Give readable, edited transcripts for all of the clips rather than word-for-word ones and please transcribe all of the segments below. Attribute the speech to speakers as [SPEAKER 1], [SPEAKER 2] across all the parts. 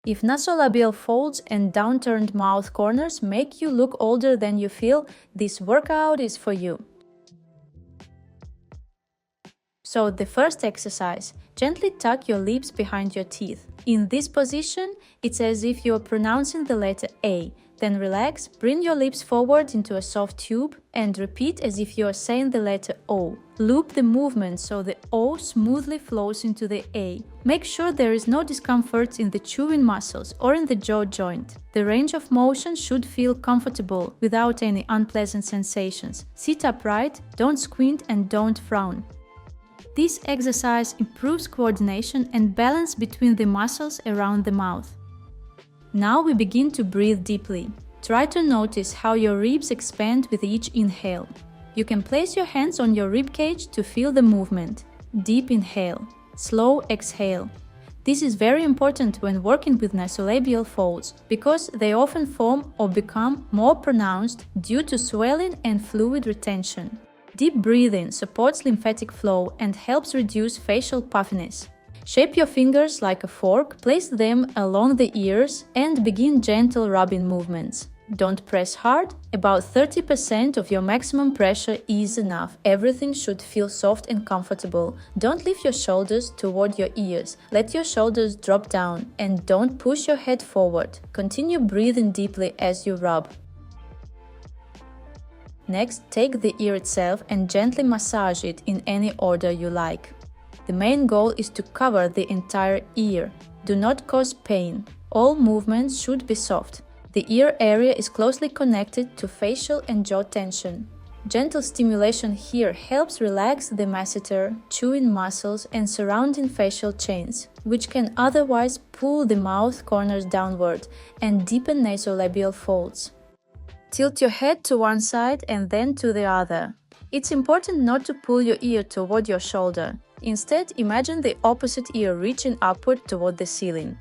[SPEAKER 1] If nasolabial folds and downturned mouth corners make you look older than you feel, this workout is for you. So the first exercise, gently tuck your lips behind your teeth. In this position, it's as if you're pronouncing the letter A. Then relax, bring your lips forward into a soft tube and repeat as if you're saying the letter O. Loop the movement so the O smoothly flows into the A. Make sure there is no discomfort in the chewing muscles or in the jaw joint. The range of motion should feel comfortable without any unpleasant sensations. Sit upright, don't squint and don't frown. This exercise improves coordination and balance between the muscles around the mouth. Now we begin to breathe deeply. Try to notice how your ribs expand with each inhale. You can place your hands on your rib cage to feel the movement. Deep inhale, slow exhale. This is very important when working with nasolabial folds because they often form or become more pronounced due to swelling and fluid retention. Deep breathing supports lymphatic flow and helps reduce facial puffiness. Shape your fingers like a fork, place them along the ears and begin gentle rubbing movements. Don't press hard, about 30% of your maximum pressure is enough. Everything should feel soft and comfortable. Don't lift your shoulders toward your ears. Let your shoulders drop down and don't push your head forward. Continue breathing deeply as you rub. Next, take the ear itself and gently massage it in any order you like. The main goal is to cover the entire ear. Do not cause pain. All movements should be soft. The ear area is closely connected to facial and jaw tension. Gentle stimulation here helps relax the masseter, chewing muscles and surrounding facial chains, which can otherwise pull the mouth corners downward and deepen nasolabial folds. Tilt your head to one side and then to the other. It's important not to pull your ear toward your shoulder. Instead, imagine the opposite ear reaching upward toward the ceiling.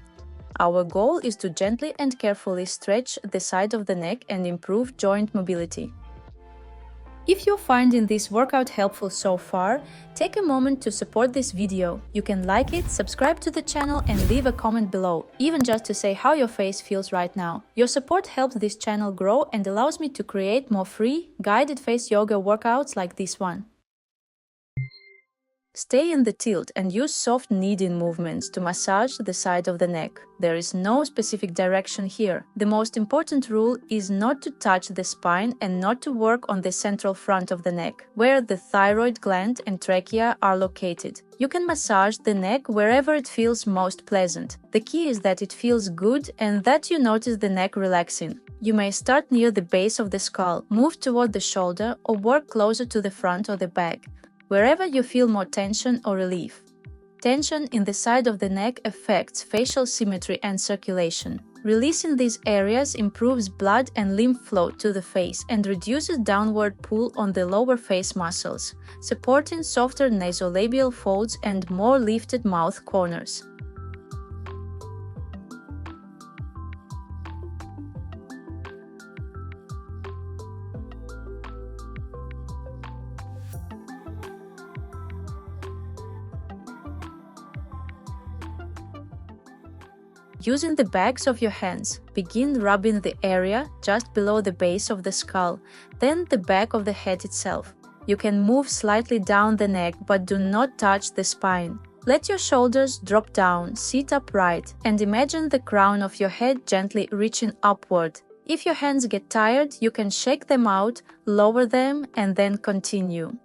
[SPEAKER 1] Our goal is to gently and carefully stretch the side of the neck and improve joint mobility. If you're finding this workout helpful so far, take a moment to support this video. You can like it, subscribe to the channel and leave a comment below, even just to say how your face feels right now. Your support helps this channel grow and allows me to create more free, guided face yoga workouts like this one. Stay in the tilt and use soft kneading movements to massage the side of the neck. There is no specific direction here. The most important rule is not to touch the spine and not to work on the central front of the neck, where the thyroid gland and trachea are located. You can massage the neck wherever it feels most pleasant. The key is that it feels good and that you notice the neck relaxing. You may start near the base of the skull, move toward the shoulder, or work closer to the front or the back, wherever you feel more tension or relief. Tension in the side of the neck affects facial symmetry and circulation. Releasing these areas improves blood and lymph flow to the face and reduces downward pull on the lower face muscles, supporting softer nasolabial folds and more lifted mouth corners. Using the backs of your hands, begin rubbing the area just below the base of the skull, then the back of the head itself. You can move slightly down the neck but do not touch the spine. Let your shoulders drop down, sit upright, and imagine the crown of your head gently reaching upward. If your hands get tired, you can shake them out, lower them, and then continue.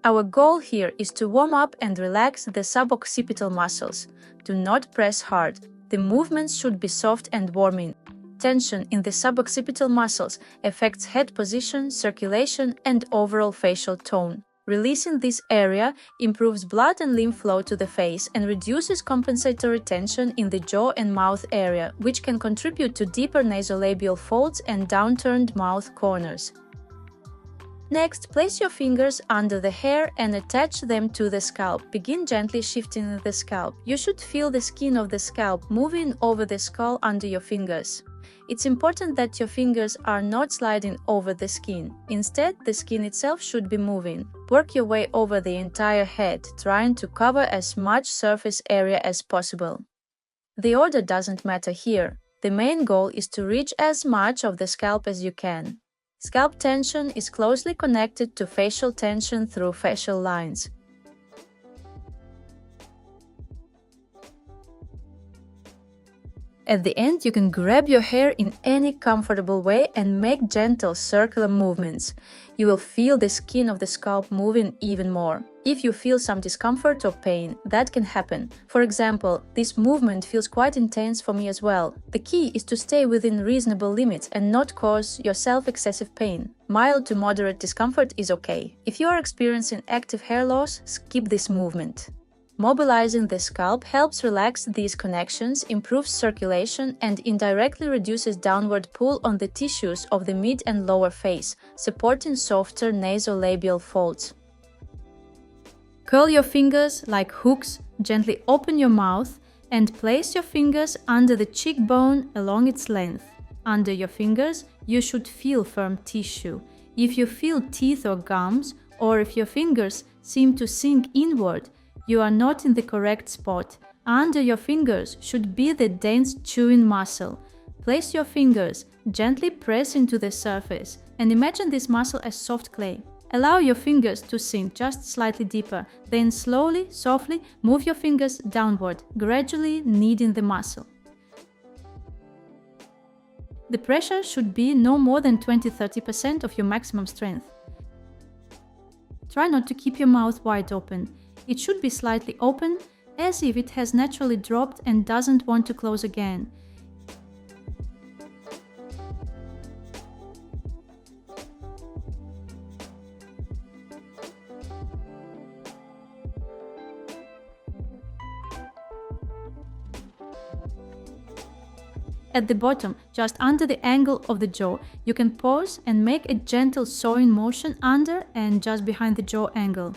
[SPEAKER 1] Our goal here is to warm up and relax the suboccipital muscles. Do not press hard. The movements should be soft and warming. Tension in the suboccipital muscles affects head position, circulation, and overall facial tone. Releasing this area improves blood and lymph flow to the face and reduces compensatory tension in the jaw and mouth area, which can contribute to deeper nasolabial folds and downturned mouth corners. Next, place your fingers under the hair and attach them to the scalp. Begin gently shifting the scalp. You should feel the skin of the scalp moving over the skull under your fingers. It's important that your fingers are not sliding over the skin. Instead, the skin itself should be moving. Work your way over the entire head, trying to cover as much surface area as possible. The order doesn't matter here. The main goal is to reach as much of the scalp as you can. Scalp tension is closely connected to facial tension through facial lines. At the end, you can grab your hair in any comfortable way and make gentle circular movements. You will feel the skin of the scalp moving even more. If you feel some discomfort or pain, that can happen. For example, this movement feels quite intense for me as well. The key is to stay within reasonable limits and not cause yourself excessive pain. Mild to moderate discomfort is okay. If you are experiencing active hair loss, skip this movement. Mobilizing the scalp helps relax these connections, improves circulation, and indirectly reduces downward pull on the tissues of the mid and lower face, supporting softer nasolabial folds. Curl your fingers like hooks, gently open your mouth, and place your fingers under the cheekbone along its length. Under your fingers, you should feel firm tissue. If you feel teeth or gums, or if your fingers seem to sink inward, you are not in the correct spot. Under your fingers should be the dense chewing muscle. Place your fingers, gently press into the surface, and imagine this muscle as soft clay. Allow your fingers to sink just slightly deeper, then slowly, softly move your fingers downward, gradually kneading the muscle. The pressure should be no more than 20–30% of your maximum strength. Try not to keep your mouth wide open. It should be slightly open, as if it has naturally dropped and doesn't want to close again. At the bottom, just under the angle of the jaw, you can pause and make a gentle sawing motion under and just behind the jaw angle.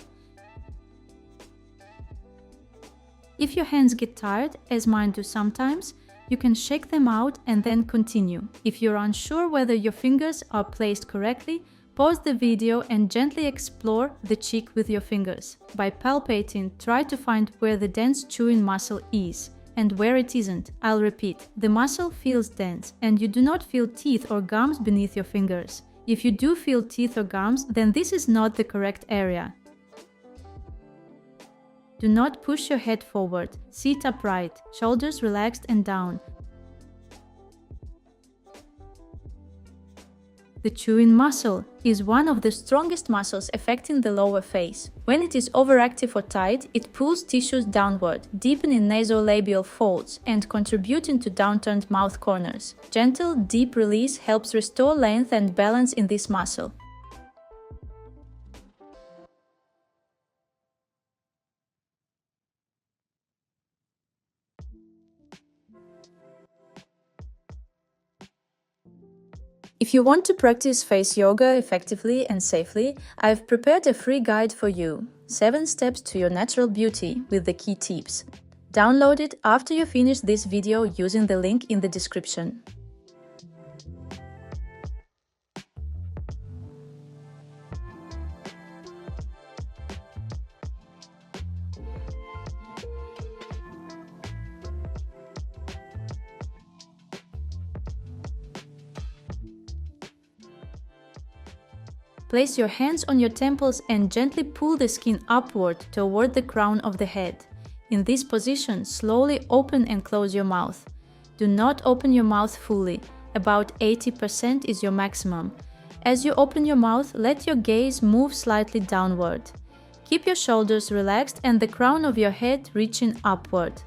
[SPEAKER 1] If your hands get tired, as mine do sometimes, you can shake them out and then continue. If you're unsure whether your fingers are placed correctly, pause the video and gently explore the cheek with your fingers. By palpating, try to find where the dense chewing muscle is and where it isn't. I'll repeat, the muscle feels dense and you do not feel teeth or gums beneath your fingers. If you do feel teeth or gums, then this is not the correct area. Do not push your head forward. Sit upright, shoulders relaxed and down. The chewing muscle is one of the strongest muscles affecting the lower face. When it is overactive or tight, it pulls tissues downward, deepening nasolabial folds and contributing to downturned mouth corners. Gentle, deep release helps restore length and balance in this muscle. If you want to practice face yoga effectively and safely, I've prepared a free guide for you, 7 steps to your natural beauty with the key tips. Download it after you finish this video using the link in the description. Place your hands on your temples and gently pull the skin upward toward the crown of the head. In this position, slowly open and close your mouth. Do not open your mouth fully. About 80% is your maximum. As you open your mouth, let your gaze move slightly downward. Keep your shoulders relaxed and the crown of your head reaching upward.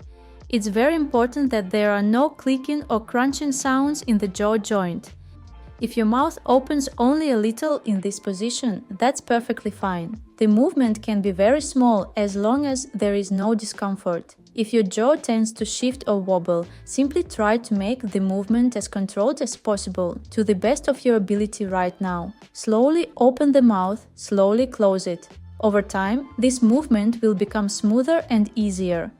[SPEAKER 1] It's very important that there are no clicking or crunching sounds in the jaw joint. If your mouth opens only a little in this position, that's perfectly fine. The movement can be very small as long as there is no discomfort. If your jaw tends to shift or wobble, simply try to make the movement as controlled as possible, to the best of your ability right now. Slowly open the mouth, slowly close it. Over time, this movement will become smoother and easier.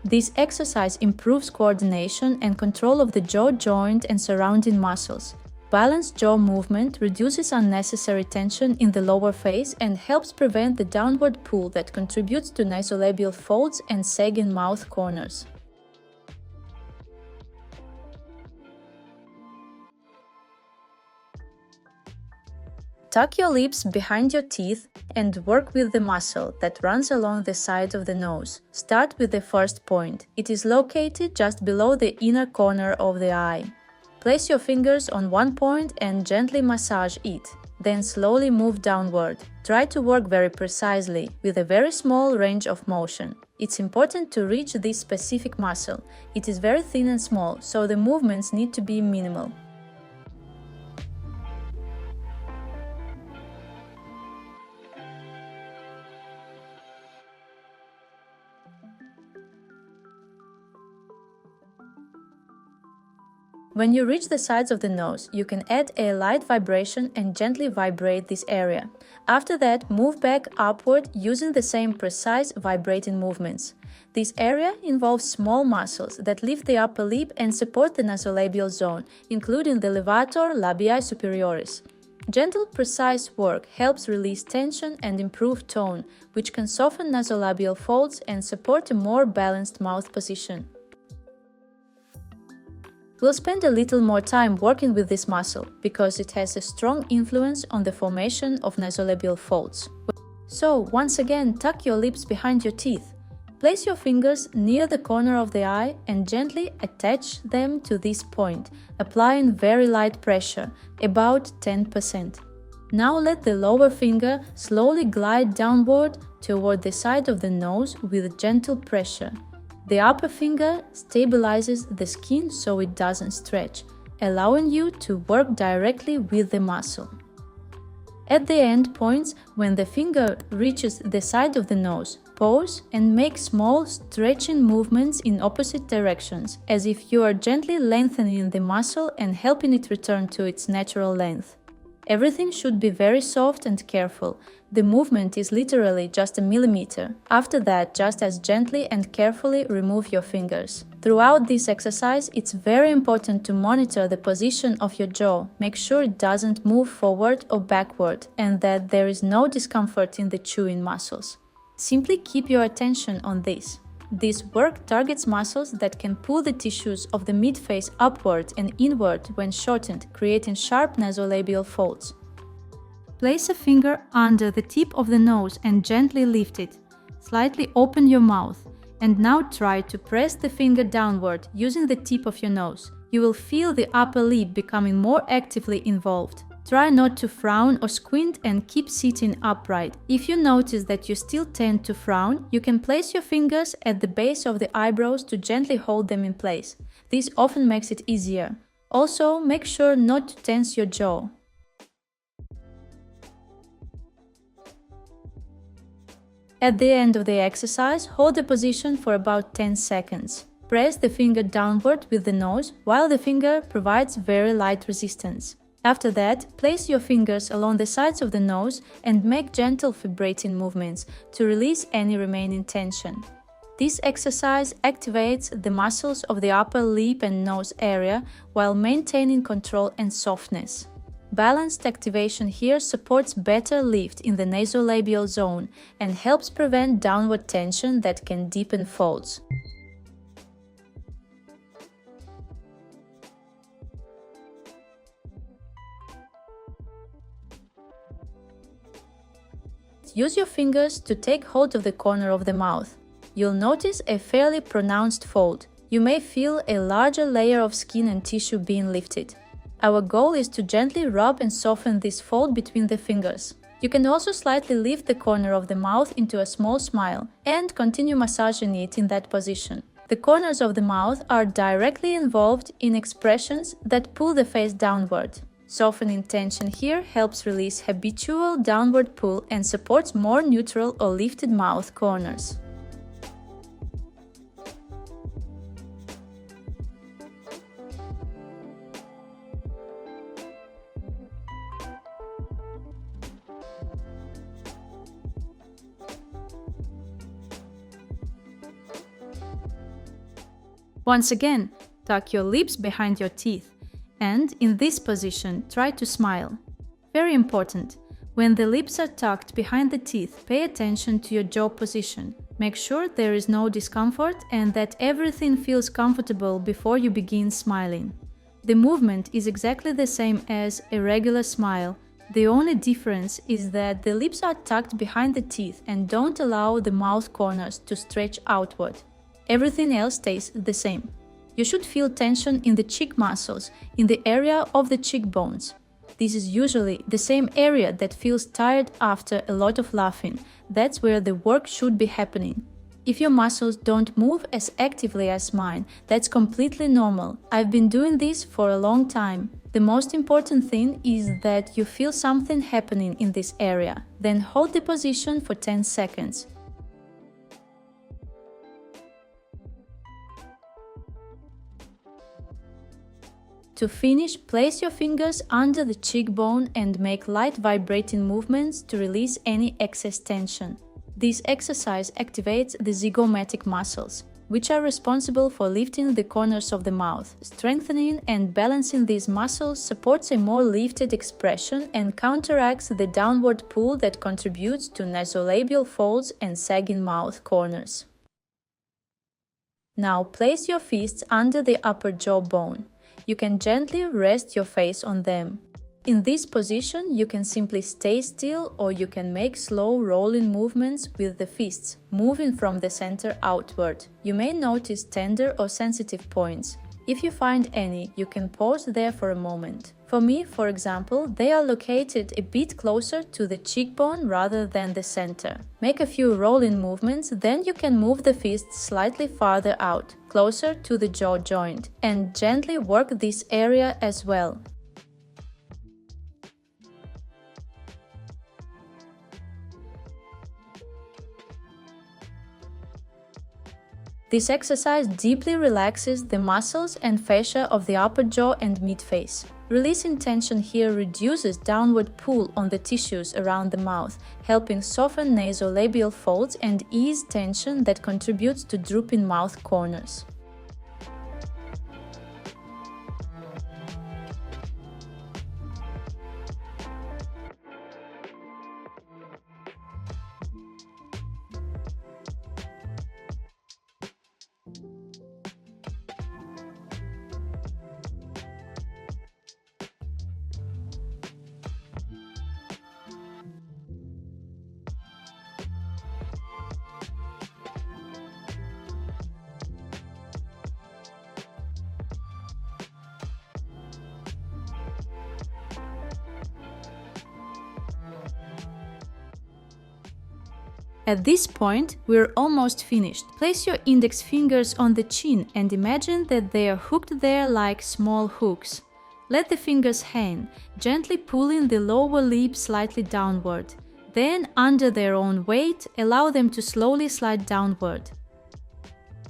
[SPEAKER 1] This exercise improves coordination and control of the jaw joint and surrounding muscles. Balanced jaw movement reduces unnecessary tension in the lower face and helps prevent the downward pull that contributes to nasolabial folds and sagging mouth corners. Tuck your lips behind your teeth and work with the muscle that runs along the side of the nose. Start with the first point. It is located just below the inner corner of the eye. Place your fingers on one point and gently massage it. Then slowly move downward. Try to work very precisely, with a very small range of motion. It's important to reach this specific muscle. It is very thin and small, so the movements need to be minimal. When you reach the sides of the nose, you can add a light vibration and gently vibrate this area. After that, move back upward using the same precise vibrating movements. This area involves small muscles that lift the upper lip and support the nasolabial zone, including the levator labii superioris. Gentle, precise work helps release tension and improve tone, which can soften nasolabial folds and support a more balanced mouth position. We'll spend a little more time working with this muscle, because it has a strong influence on the formation of nasolabial folds. So, once again, tuck your lips behind your teeth. Place your fingers near the corner of the eye and gently attach them to this point, applying very light pressure, about 10%. Now let the lower finger slowly glide downward toward the side of the nose with gentle pressure. The upper finger stabilizes the skin so it doesn't stretch, allowing you to work directly with the muscle. At the end points, when the finger reaches the side of the nose, pause and make small stretching movements in opposite directions, as if you are gently lengthening the muscle and helping it return to its natural length. Everything should be very soft and careful. The movement is literally just a millimeter. After that, just as gently and carefully remove your fingers. Throughout this exercise, it's very important to monitor the position of your jaw. Make sure it doesn't move forward or backward, and that there is no discomfort in the chewing muscles. Simply keep your attention on this. This work targets muscles that can pull the tissues of the midface upward and inward when shortened, creating sharp nasolabial folds. Place a finger under the tip of the nose and gently lift it. Slightly open your mouth, and now try to press the finger downward using the tip of your nose. You will feel the upper lip becoming more actively involved. Try not to frown or squint and keep sitting upright. If you notice that you still tend to frown, you can place your fingers at the base of the eyebrows to gently hold them in place. This often makes it easier. Also, make sure not to tense your jaw. At the end of the exercise, hold the position for about 10 seconds. Press the finger downward with the nose, while the finger provides very light resistance. After that, place your fingers along the sides of the nose and make gentle vibrating movements to release any remaining tension. This exercise activates the muscles of the upper lip and nose area while maintaining control and softness. Balanced activation here supports better lift in the nasolabial zone and helps prevent downward tension that can deepen folds. Use your fingers to take hold of the corner of the mouth. You'll notice a fairly pronounced fold. You may feel a larger layer of skin and tissue being lifted. Our goal is to gently rub and soften this fold between the fingers. You can also slightly lift the corner of the mouth into a small smile and continue massaging it in that position. The corners of the mouth are directly involved in expressions that pull the face downward. Softening tension here helps release habitual downward pull and supports more neutral or lifted mouth corners. Once again, tuck your lips behind your teeth And in this position, try to smile. Very important. When the lips are tucked behind the teeth, pay attention to your jaw position. Make sure there is no discomfort and that everything feels comfortable before you begin smiling. The movement is exactly the same as a regular smile. The only difference is that the lips are tucked behind the teeth and don't allow the mouth corners to stretch outward. Everything else stays the same. You should feel tension in the cheek muscles, in the area of the cheekbones. This is usually the same area that feels tired after a lot of laughing. That's where the work should be happening. If your muscles don't move as actively as mine, that's completely normal. I've been doing this for a long time. The most important thing is that you feel something happening in this area. Then hold the position for 10 seconds. To finish, place your fingers under the cheekbone and make light vibrating movements to release any excess tension. This exercise activates the zygomatic muscles, which are responsible for lifting the corners of the mouth. Strengthening and balancing these muscles supports a more lifted expression and counteracts the downward pull that contributes to nasolabial folds and sagging mouth corners. Now place your fists under the upper jaw bone. You can gently rest your face on them. In this position, you can simply stay still or you can make slow rolling movements with the fists, moving from the center outward. You may notice tender or sensitive points. If you find any, you can pause there for a moment. For me, for example, they are located a bit closer to the cheekbone rather than the center. Make a few rolling movements, then you can move the fists slightly farther out, closer to the jaw joint, and gently work this area as well. This exercise deeply relaxes the muscles and fascia of the upper jaw and mid-face. Releasing tension here reduces downward pull on the tissues around the mouth, helping soften nasolabial folds and ease tension that contributes to drooping mouth corners. At this point, we're almost finished. Place your index fingers on the chin and imagine that they are hooked there like small hooks. Let the fingers hang, gently pulling the lower lip slightly downward. Then, under their own weight, allow them to slowly slide downward.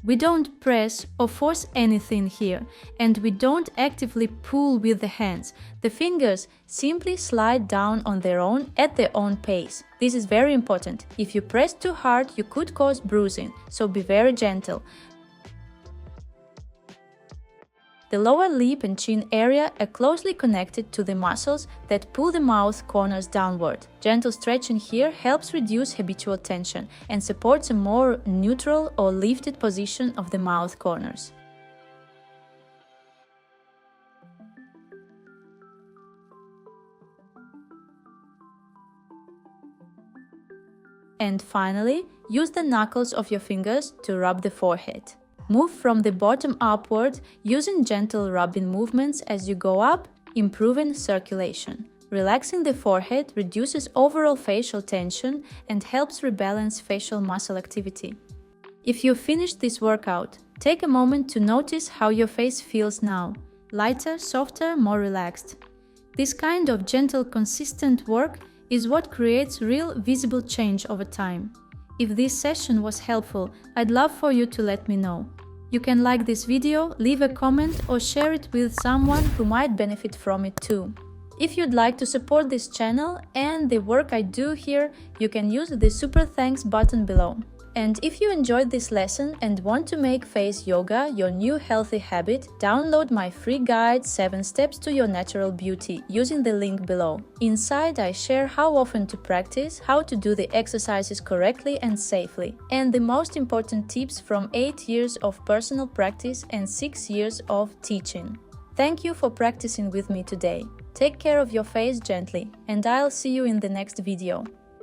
[SPEAKER 1] We don't press or force anything here, and we don't actively pull with the hands. The fingers simply slide down on their own at their own pace. This is very important. If you press too hard, you could cause bruising, so be very gentle. The lower lip and chin area are closely connected to the muscles that pull the mouth corners downward. Gentle stretching here helps reduce habitual tension and supports a more neutral or lifted position of the mouth corners. And finally, use the knuckles of your fingers to rub the forehead. Move from the bottom upward, using gentle rubbing movements as you go up, improving circulation. Relaxing the forehead reduces overall facial tension and helps rebalance facial muscle activity. If you finished this workout, take a moment to notice how your face feels now. Lighter, softer, more relaxed. This kind of gentle, consistent work is what creates real, visible change over time. If this session was helpful, I'd love for you to let me know. You can like this video, leave a comment or share it with someone who might benefit from it too. If you'd like to support this channel and the work I do here, you can use the super thanks button below. And if you enjoyed this lesson and want to make face yoga your new healthy habit, download my free guide 7 Steps to Your Natural Beauty using the link below. Inside I share how often to practice, how to do the exercises correctly and safely, and the most important tips from 8 years of personal practice and 6 years of teaching. Thank you for practicing with me today. Take care of your face gently, and I'll see you in the next video.